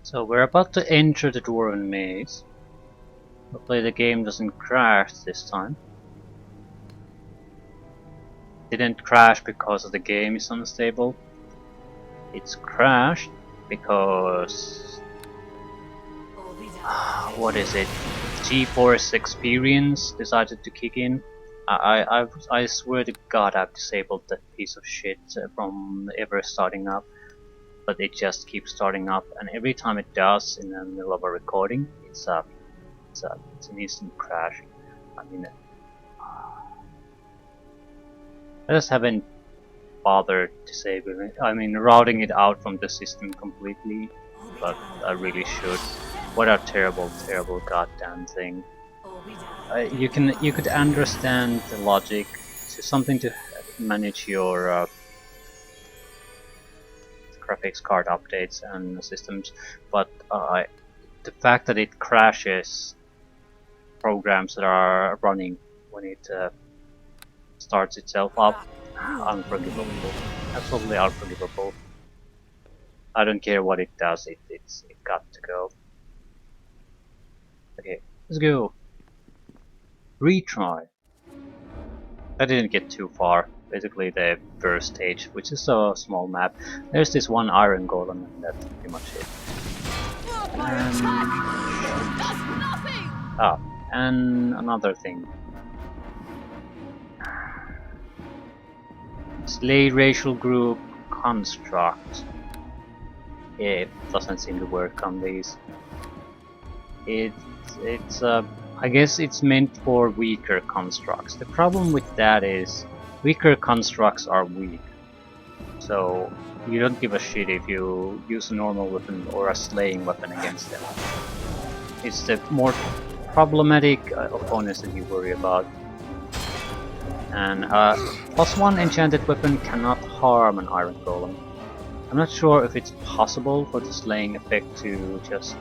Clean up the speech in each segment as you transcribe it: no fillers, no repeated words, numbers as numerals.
So we're about to enter the Dwarven maze. Hopefully the game doesn't crash this time. Didn't crash because of the game is unstable. It's crashed because... what is it? GeForce Experience decided to kick in. I swear to God I've disabled that piece of shit from ever starting up. But it just keeps starting up, and every time it does in the middle of a recording, it's an instant crash. I mean, I just haven't bothered disabling it. I mean, routing it out from the system completely, but I really should. What a terrible, terrible goddamn thing. You could understand the logic to something to manage your graphics card updates and systems, but the fact that it crashes programs that are running when it starts itself up, unforgivable. Absolutely unforgivable. I don't care what it does, it got to go. Okay, let's go. Retry. I didn't get too far. Basically the first stage, which is a small map. There's this one iron golem and that's pretty much it. And another thing. Slay racial group construct. It doesn't seem to work on these. It's I guess it's meant for weaker constructs. The problem with that is weaker constructs are weak. So you don't give a shit if you use a normal weapon or a slaying weapon against them. It's the more problematic opponents that you worry about. And +1 enchanted weapon cannot harm an iron golem. I'm not sure if it's possible for the slaying effect to just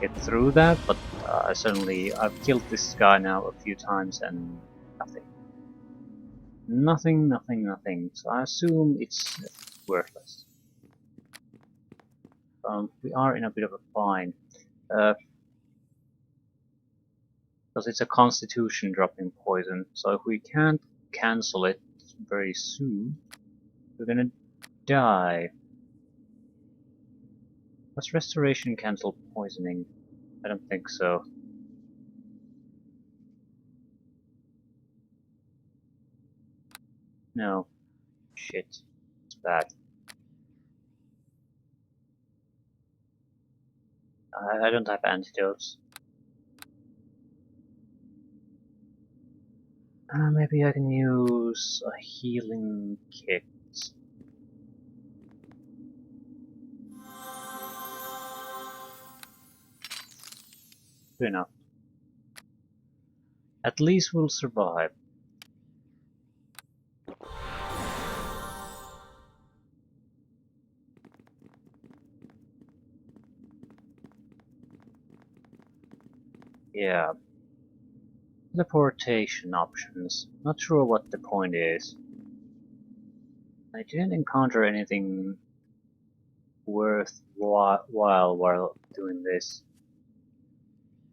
get through that, but I've killed this guy now a few times and nothing. Nothing. So I assume it's worthless. We are in a bit of a bind. Because it's a constitution dropping poison, so if we can't cancel it very soon, we're gonna die. Does restoration cancel poisoning? I don't think so. No. Shit. It's bad. I don't have antidotes. Maybe I can use a healing kit. Good enough. At least we'll survive. Yeah. Teleportation options. Not sure what the point is. I didn't encounter anything worthwhile while doing this.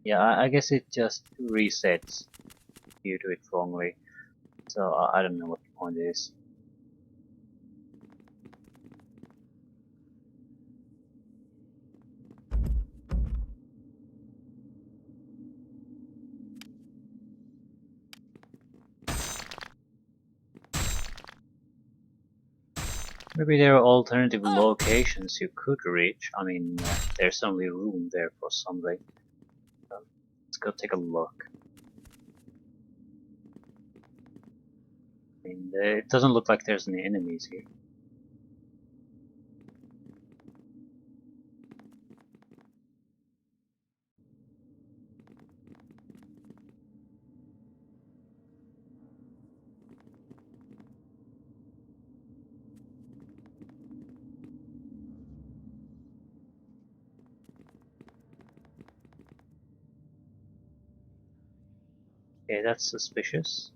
Yeah, I guess it just resets if you do it wrongly. So I don't know what the point is. Maybe there are alternative locations you could reach. I mean, there's only room there for something. Let's go take a look. I mean, it doesn't look like there's any enemies here. Okay, that's suspicious.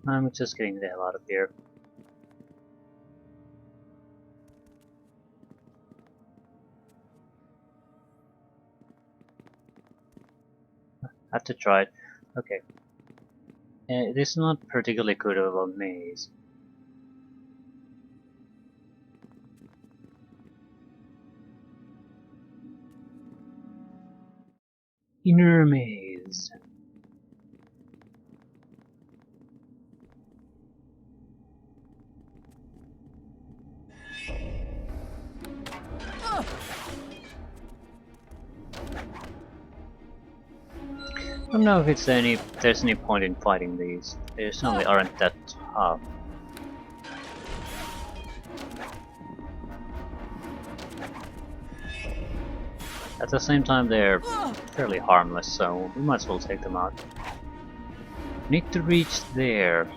I'm just getting the hell out of here. Have to try it. Okay. It is not particularly good of a maze. Inner maze. I don't know if there's any point in fighting these. They certainly aren't that tough. At the same time, they're fairly harmless, so we might as well take them out. Need to reach there.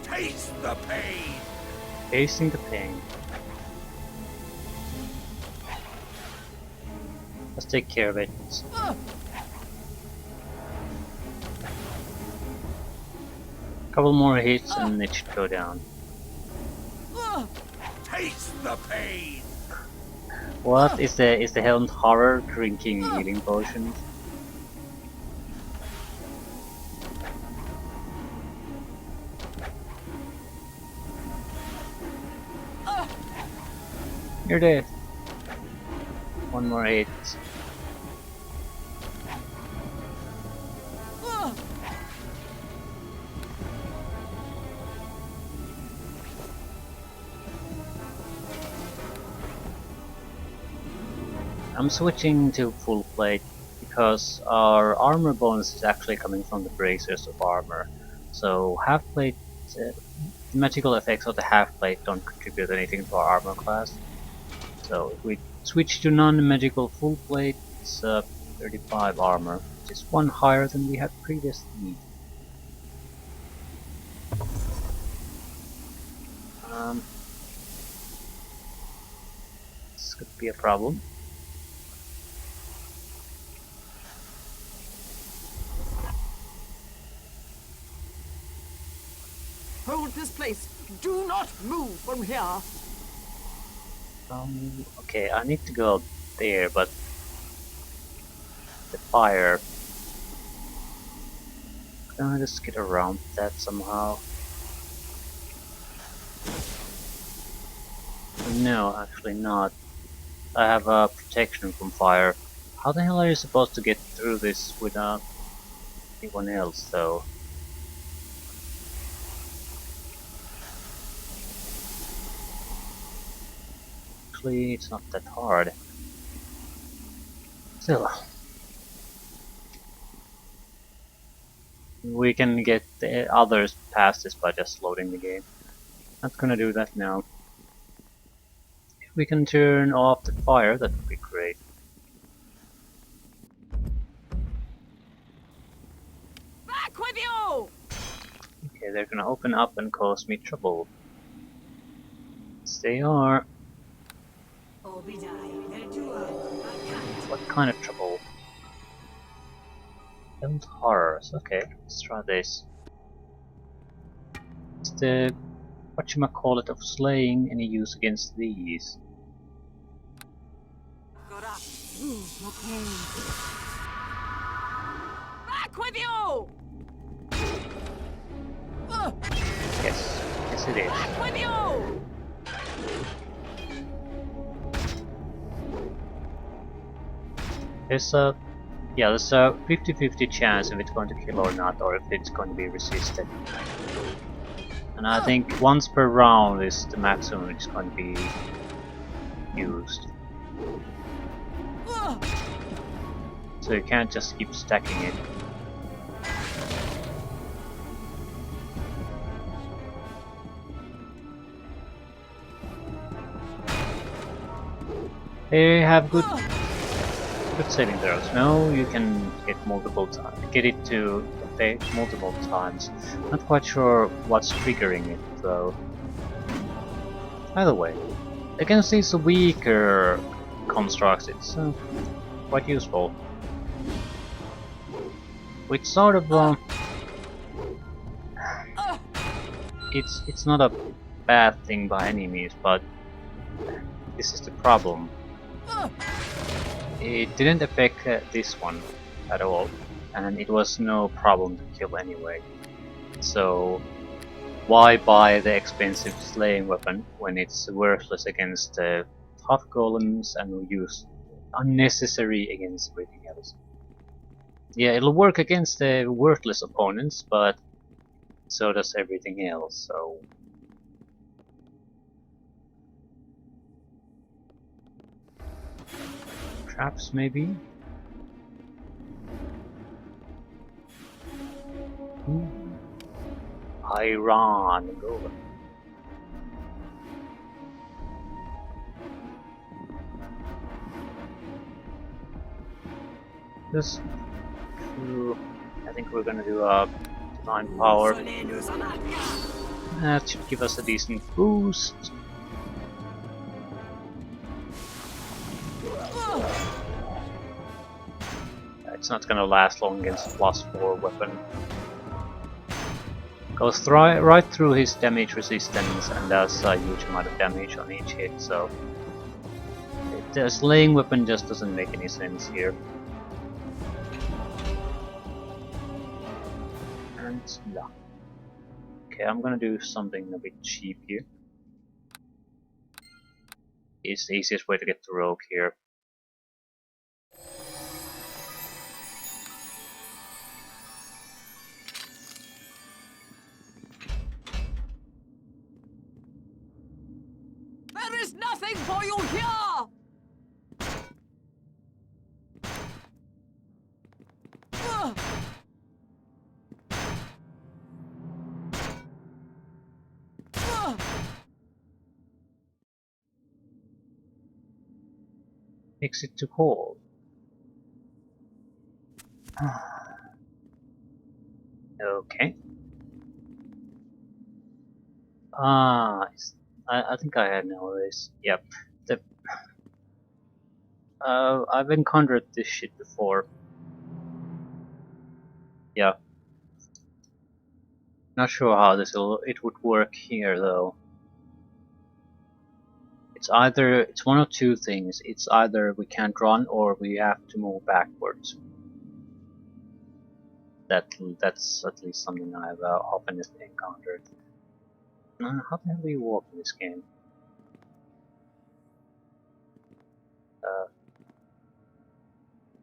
Taste the pain. Tasting the pain. Let's take care of it. Couple more hits and it should go down. Taste the pain. What is the helmed horror drinking healing potions? You're dead. One more hit. I'm switching to full plate because our armor bonus is actually coming from the bracers of armor. So half plate, the magical effects of the half plate don't contribute anything to our armor class. So if we switch to non-magical full plate, it's 35 armor, which is one higher than we had previously. This could be a problem. Hold this place. Do not move from here. Okay, I need to go there, but the fire. Can I just get around that somehow? No, actually not. I have protection from fire. How the hell are you supposed to get through this without anyone else, though? Actually, it's not that hard. Still. We can get the others past this by just loading the game. Not gonna do that now. If we can turn off the fire, that would be great. Back with you! Okay, they're gonna open up and cause me trouble. Yes, they are. What kind of trouble? Build horrors. Okay, let's try this. It's the whatchamacallit of slaying any use against these. Back with you! Yes, yes it is. Back with you! There's a Yeah, there's a 50-50 chance if it's going to kill or not, or if it's going to be resisted. And I think once per round is the maximum it's going to be used. So you can't just keep stacking it. They have good saving throws. No, you can get multiple times. Get it to affect multiple times. Not quite sure what's triggering it though. Either way, against these weaker constructs, it's quite useful. Which sort of it's not a bad thing by any means, but this is the problem. It didn't affect this one at all, and it was no problem to kill anyway. So why buy the expensive slaying weapon when it's worthless against tough golems and use unnecessary against everything else? Yeah, it'll work against the worthless opponents, but so does everything else, so... Traps, maybe? Iran, go. This... I think we're gonna do a divine power. That should give us a decent boost. It's not gonna last long against +4 weapon. Goes right through his damage resistance and does a huge amount of damage on each hit, so the slaying weapon just doesn't make any sense here. And yeah. Okay, I'm gonna do something a bit cheap here. It's the easiest way to get to rogue here. There is nothing for you here! Exit to call. Okay. Ah, I think I know this. Yep. The, I've encountered this shit before. Yeah. Not sure how it would work here though. It's one of two things. It's either we can't run or we have to move backwards. That's at least something I've often encountered. How the hell do you walk in this game?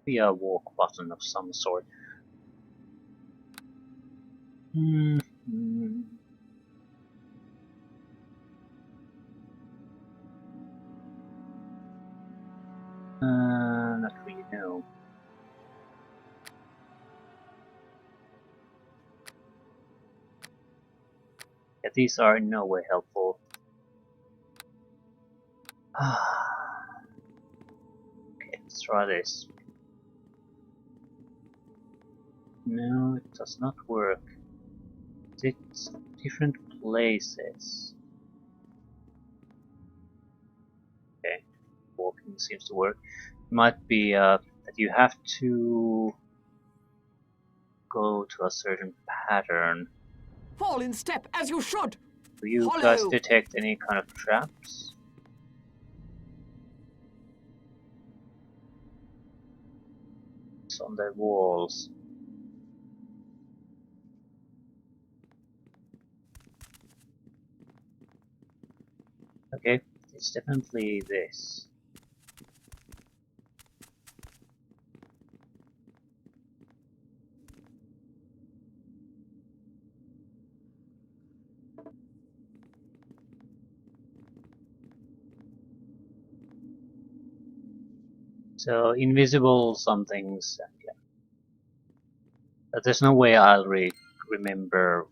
Be a walk button of some sort. Hmm. Not really, no. Yeah, these are in no way helpful. Okay, let's try this. No, it does not work. It's different places. Okay, walking seems to work. Might be that you have to go to a certain pattern. Fall in step as you should! Do you guys Follow! detect any kind of traps? It's on the walls. Okay, it's definitely this. So invisible somethings. Yeah. But there's no way I'll remember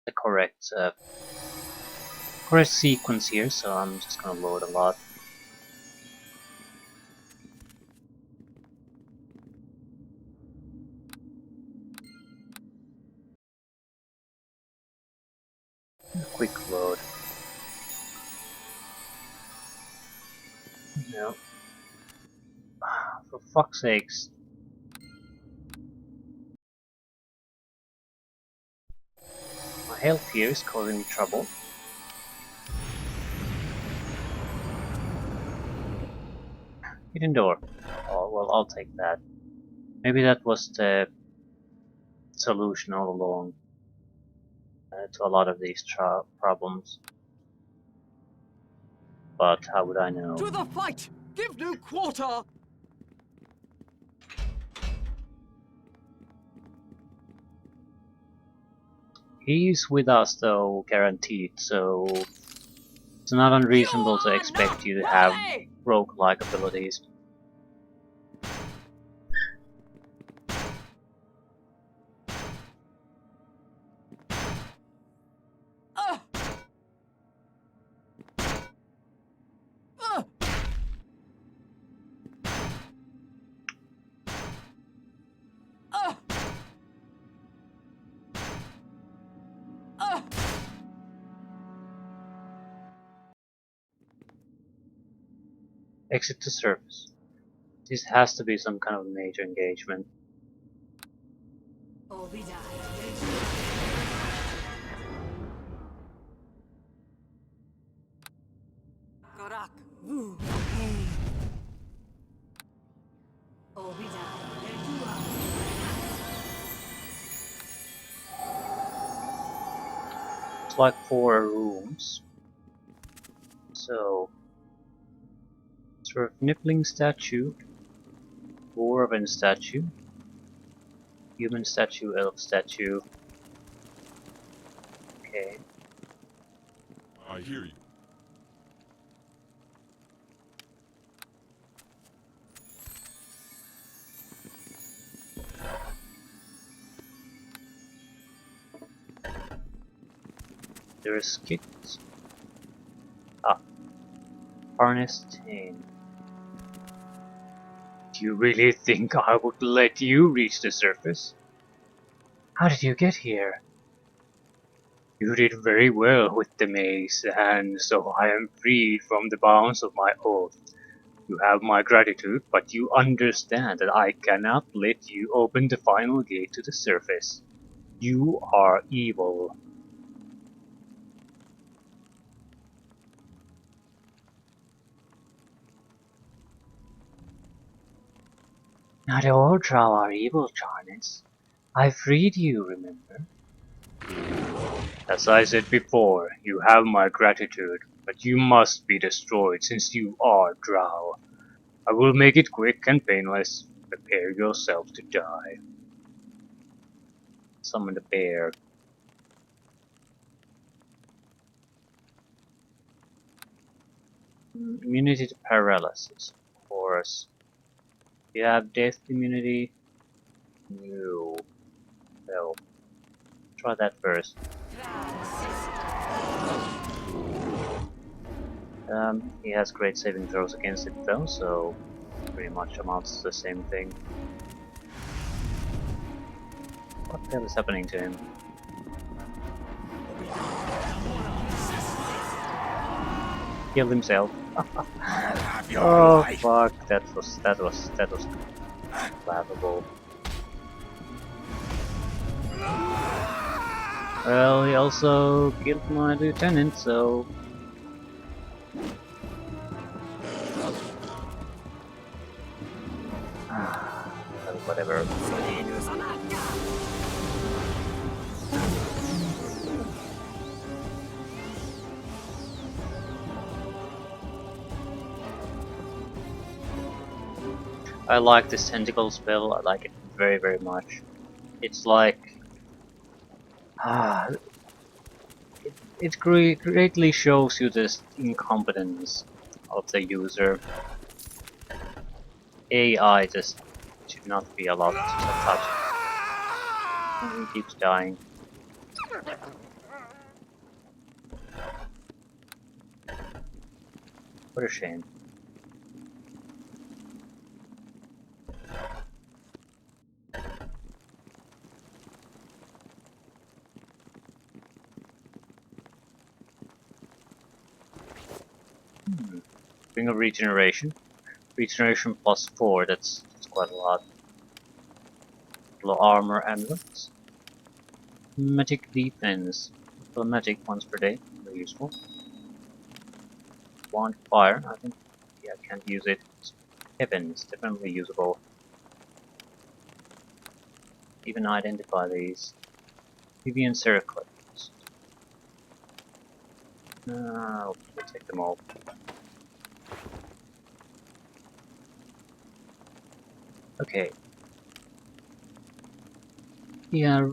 the correct sequence here, so I'm just gonna load a lot. Quick load. No. For fuck's sakes. My health here is causing me trouble. Hidden door. Oh, well, I'll take that. Maybe that was the solution all along to a lot of these problems. But how would I know? To the fight! Give no quarter! He's with us though, guaranteed, so it's not unreasonable to expect you to have rogue-like abilities. Uh, uh, uh, uh. Exit to surface. This has to be some kind of major engagement. Karak, Vu, It's like 4 rooms. So, sort of nippling statue, dwarven statue, human statue, elf statue. Okay. I hear you. There is kits. Ah, harness 10. Do you really think I would let you reach the surface? How did you get here? You did very well with the maze, and so I am free from the bounds of my oath. You have my gratitude, but you understand that I cannot let you open the final gate to the surface. You are evil. Not all Drow are evil, Charnes. I freed you, remember? As I said before, you have my gratitude, but you must be destroyed since you are Drow. I will make it quick and painless. Prepare yourself to die. Summon the bear. Immunity to paralysis, of course. You have death immunity? No. No. Try that first. He has great saving throws against it though, so pretty much amounts to the same thing. What the hell is happening to him? Killed himself. Have your Oh life. fuck, that was laughable. Well, he also killed my lieutenant, so well, whatever. I like this tentacle spell, I like it very, very much. It's like... it greatly shows you the incompetence of the user. AI just should not be allowed to touch it. He keeps dying. What a shame. Ring of Regeneration. Regeneration plus 4, that's quite a lot. Low armor amulets. Magic defense. Magic once per day, very useful. Wand fire, I think, yeah, I can't use it. Heavens, definitely usable. Even identify these. Vivian circlets. We'll take them all. Okay. Yeah.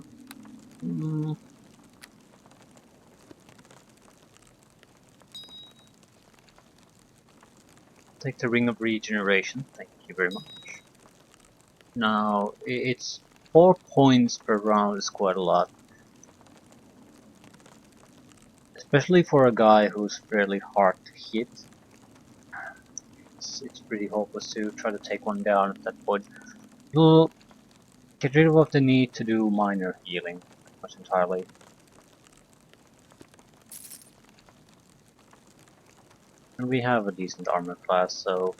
Take the Ring of Regeneration. Thank you very much. Now, it's 4 points per round is quite a lot. Especially for a guy who's fairly hard to hit. It's pretty hopeless to try to take one down at that point. You'll get rid of the need to do minor healing almost entirely. And we have a decent armor class, so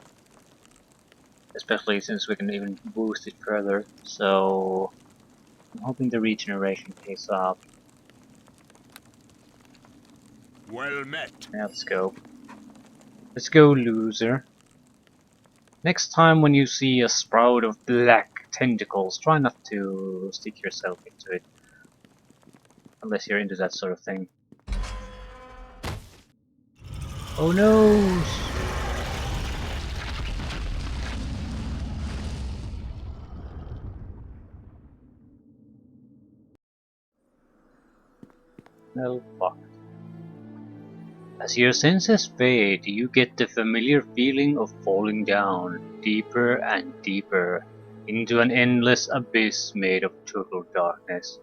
especially since we can even boost it further, so I'm hoping the regeneration pays off. Well met. Yeah, let's go. Let's go, loser. Next time when you see a sprout of black tentacles, try not to stick yourself into it. Unless you're into that sort of thing. Oh no! Well, fuck. As your senses fade, you get the familiar feeling of falling down, deeper and deeper, into an endless abyss made of total darkness.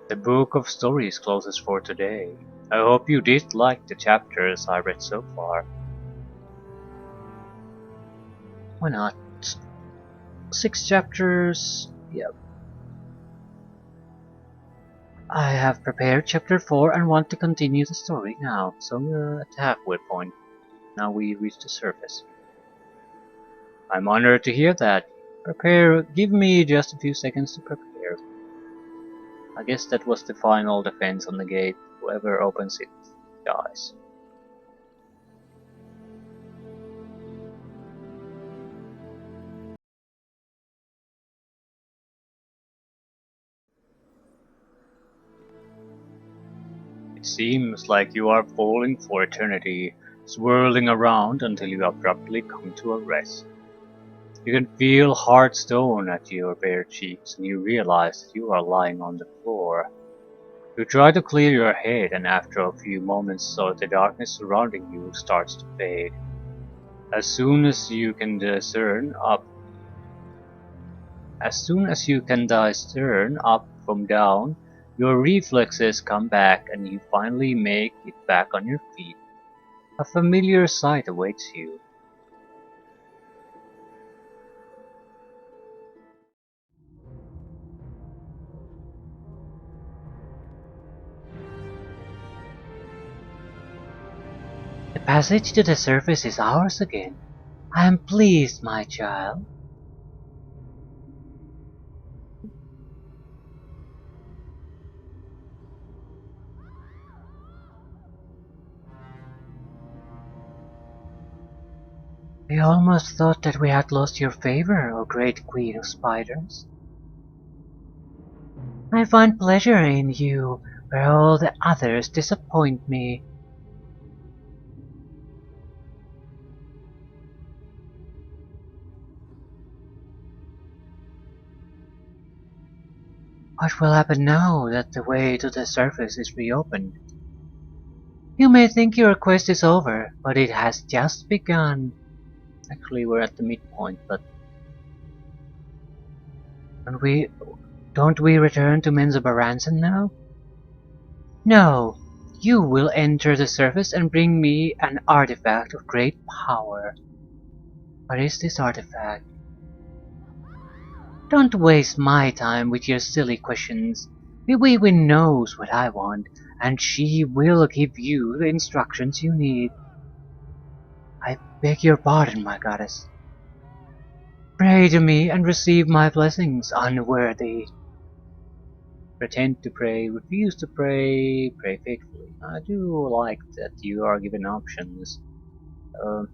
The book of stories closes for today. I hope you did like the chapters I read so far. Why not? 6 chapters. Yep. I have prepared chapter 4 and want to continue the story now, so we're at the halfway point. Now we reach the surface. I'm honored to hear that. Give me just a few seconds to prepare. I guess that was the final defense on the gate. Whoever opens it dies. It seems like you are falling for eternity, swirling around until you abruptly come to a rest. You can feel hard stone at your bare cheeks and you realize that you are lying on the floor. You try to clear your head and after a few moments so the darkness surrounding you starts to fade. As soon as you can discern up from down, your reflexes come back and you finally make it back on your feet. A familiar sight awaits you. The passage to the surface is ours again. I am pleased, my child. I almost thought that we had lost your favor, O great queen of spiders. I find pleasure in you, where all the others disappoint me. What will happen now that the way to the surface is reopened? You may think your quest is over, but it has just begun. Actually, we're at the midpoint, but don't we, don't we return to Menzoberranzan now? No, you will enter the surface and bring me an artifact of great power. What is this artifact? Don't waste my time with your silly questions. Miwiwi knows what I want, and she will give you the instructions you need. I beg your pardon, my goddess. Pray to me and receive my blessings, unworthy. Pretend to pray, refuse to pray, pray faithfully. I do like that you are given options. Uh,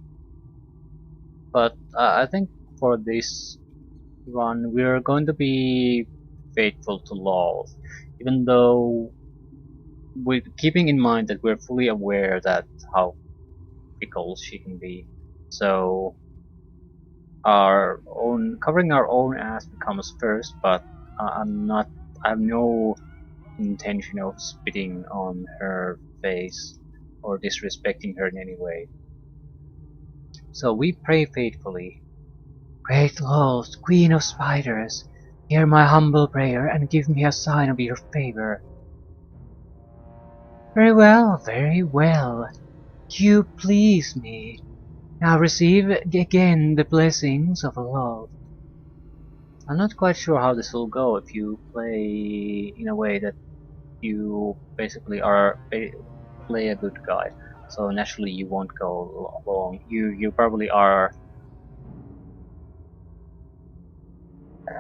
but I think for this one, we're going to be faithful to laws, even though with keeping in mind that we're fully aware that how fickle she can be. So our own covering our own ass becomes first, but I'm not. I have no intention of spitting on her face or disrespecting her in any way. So we pray faithfully. Great Lord, Queen of Spiders, hear my humble prayer and give me a sign of your favor. Very well, very well. You please me. Now receive again the blessings of love. I'm not quite sure how this will go if you play in a way that you basically play a good guy. So naturally you won't go along. You probably are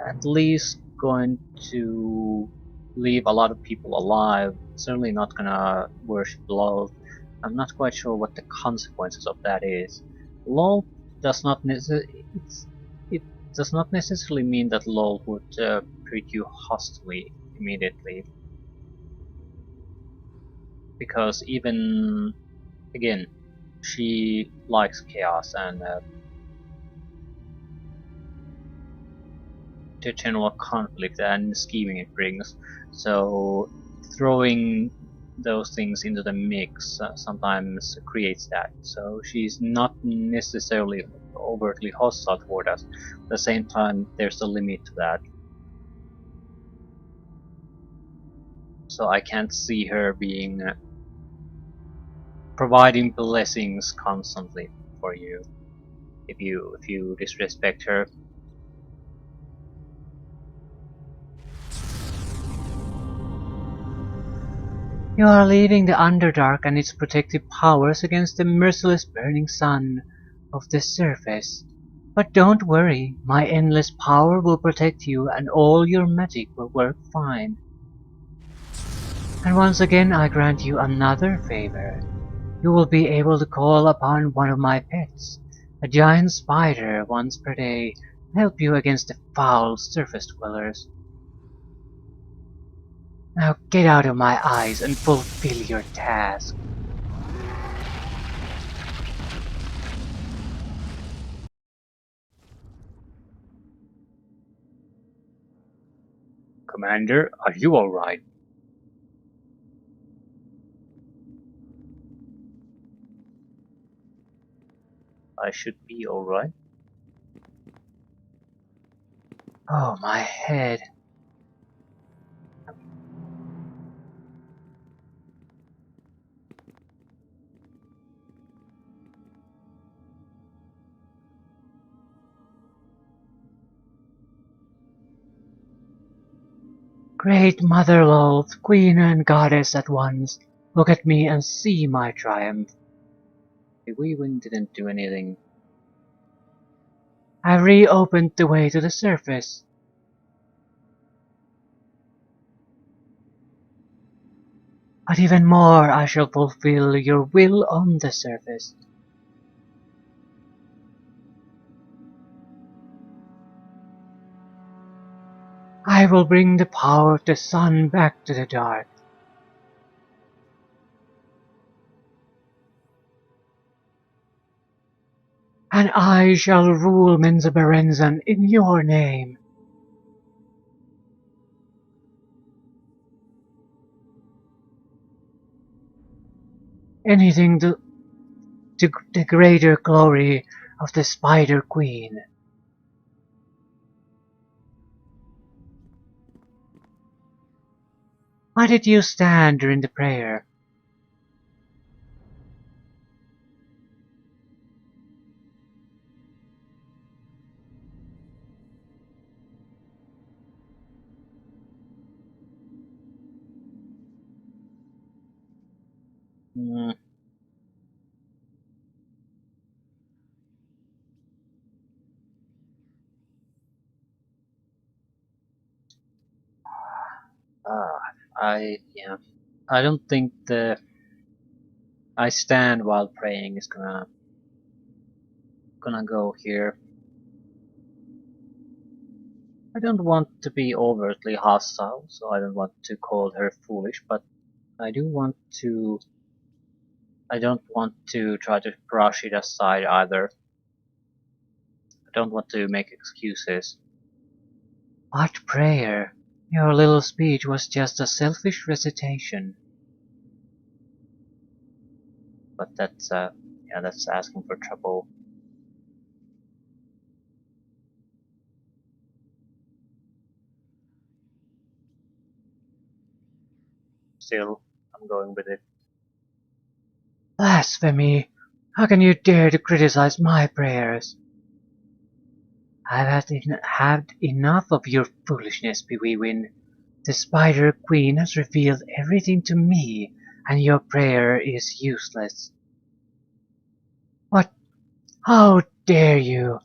at least going to leave a lot of people alive. Certainly not gonna worship love. I'm not quite sure what the consequences of that is. Love does not it does not necessarily mean that love would treat you hostilely immediately, because even again, she likes chaos and the general conflict and scheming it brings. So throwing those things into the mix sometimes creates that. So she's not necessarily overtly hostile toward us. At the same time, there's a limit to that. So I can't see her being providing blessings constantly for you if you disrespect her. You are leaving the Underdark and its protective powers against the merciless burning sun of the surface. But don't worry, my endless power will protect you and all your magic will work fine. And once again I grant you another favor. You will be able to call upon one of my pets, a giant spider once per day, to help you against the foul surface dwellers. Now get out of my eyes and fulfill your task. Commander, are you alright? I should be alright. Oh, my head. Great Mother Lolth, Queen and Goddess at once, look at me and see my triumph. The Weewin didn't do anything. I reopened the way to the surface. But even more, I shall fulfill your will on the surface. I will bring the power of the sun back to the dark. And I shall rule Menzoberranzan in your name. anything to the greater glory of the Spider Queen. Why did you stand during the prayer? Hmm. Uh, yeah. I don't think the I stand while praying is gonna go here. I don't want to be overtly hostile, so I don't want to call her foolish, but I do want to. I don't want to try to brush it aside either. I don't want to make excuses. What prayer? Your little speech was just a selfish recitation. But yeah, that's asking for trouble. Still, I'm going with it. Blasphemy! How can you dare to criticize my prayers? I've had enough of your foolishness, Bewewin. The Spider Queen has revealed everything to me, and your prayer is useless. What? How dare you?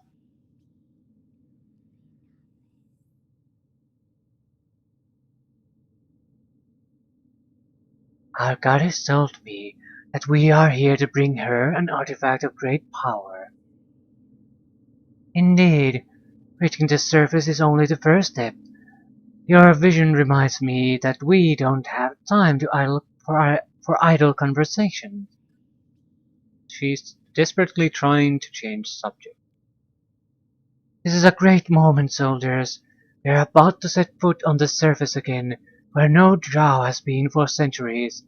Our goddess told me that we are here to bring her an artifact of great power. Indeed, reaching the surface is only the first step. Your vision reminds me that we don't have time to for idle conversation. She's desperately trying to change subject. This is a great moment, soldiers. We are about to set foot on the surface again, where no drow has been for centuries.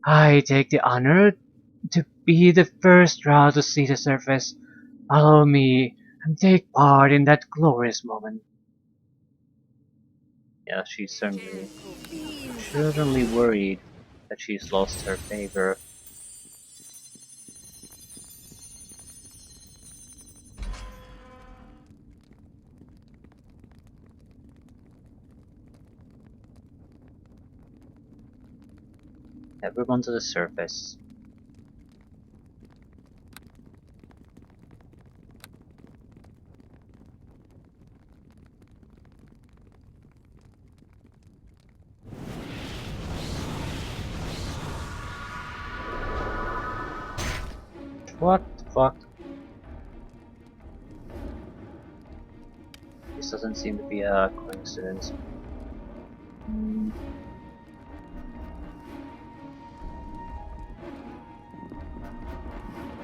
I take the honor to be the first drow to see the surface. Follow me and take part in that glorious moment. Yeah, she's certainly worried that she's lost her favor. Everyone to the surface. What the fuck? This doesn't seem to be a coincidence.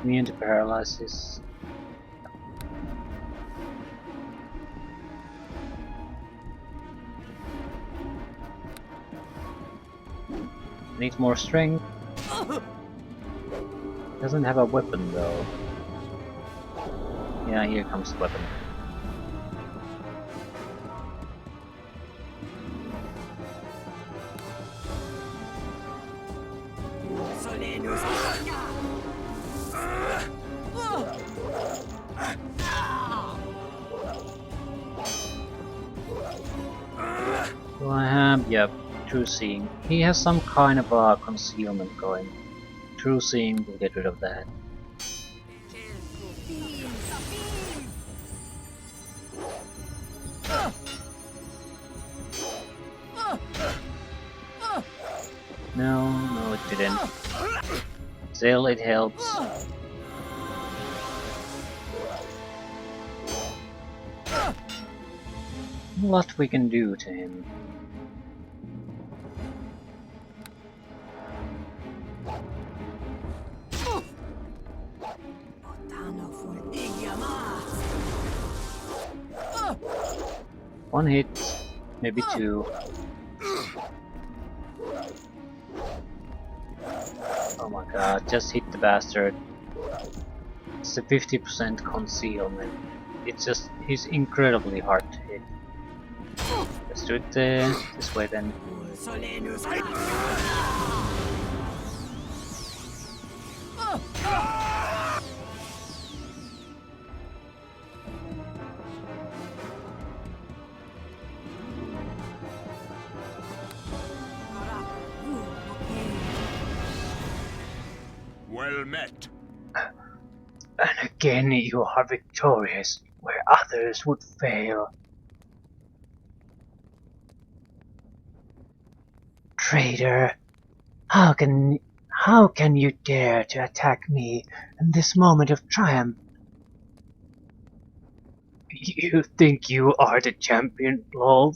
Immune to paralysis. Needs more strength. Doesn't have a weapon though. Yeah, here comes the weapon. Do I have? Yep, true seeing. He has some kind of a concealment going. True seeing will get rid of that. No, it didn't. Still, it helps. What we can do to him. One hit, maybe two. Oh my god, just hit the bastard. It's a 50% concealment. It's just, he's incredibly hard to hit. Let's do it this way then. Well met. And again you are victorious, where others would fail. Traitor, how can you dare to attack me in this moment of triumph? You think you are the champion, lol,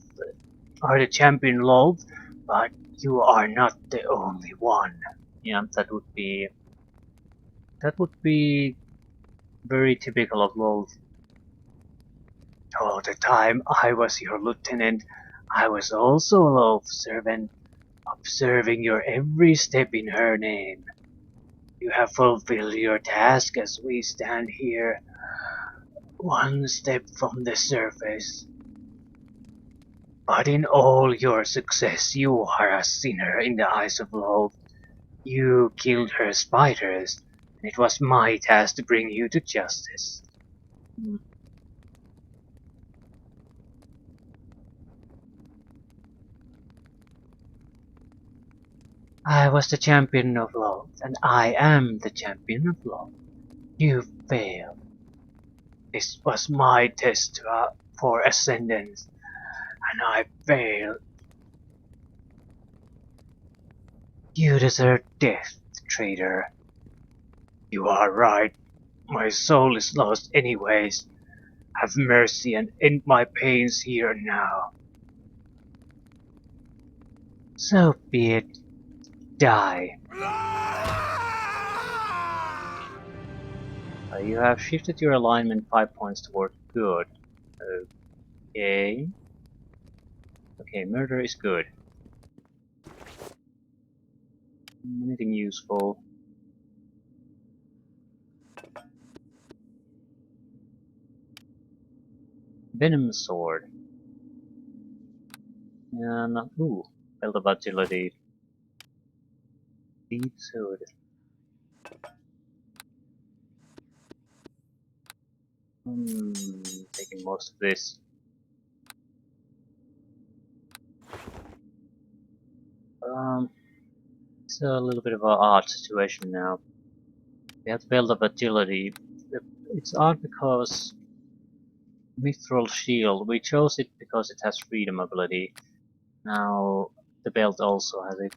but you are not the only one. Yeah, that would be very typical of lol. All the time I was your lieutenant, I was also a loaf servant, observing your every step in her name. You have fulfilled your task as we stand here, one step from the surface. But in all your success, you are a sinner in the eyes of law. You killed her spiders, and it was my task to bring you to justice. I was the champion of love, and I am the champion of love. You failed. This was my test for ascendance, and I failed. You deserve death, traitor. You are right. My soul is lost anyways. Have mercy and end my pains here and now. So be it. Die. You have shifted your alignment 5 points toward good. Okay. Okay, murder is good. Anything useful? Venom sword. Not, ooh, belt of agility. Thieves hood. Taking most of this. It's a little bit of an odd situation now. We have the belt of agility. It's odd because Mithril shield. We chose it because it has freedom ability. Now the belt also has it.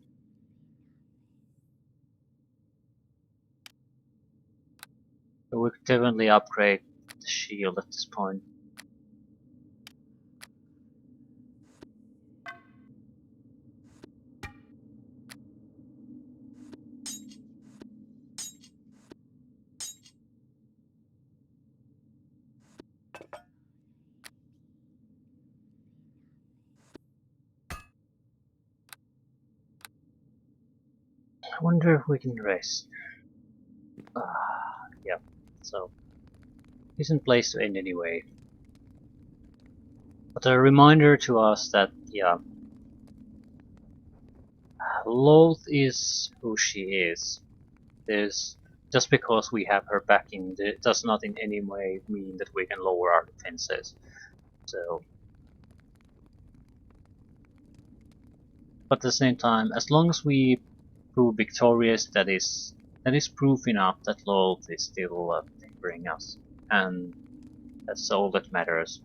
So we could definitely upgrade the shield at this point. I wonder if we can rest. Yeah, so decent place to end anyway. But a reminder to us that, yeah, Loth is who she is. There's just because we have her backing, it does not in any way mean that we can lower our defenses. So, but at the same time, as long as we prove victorious, that is proof enough that Loth is still favoring us, and that's all that matters.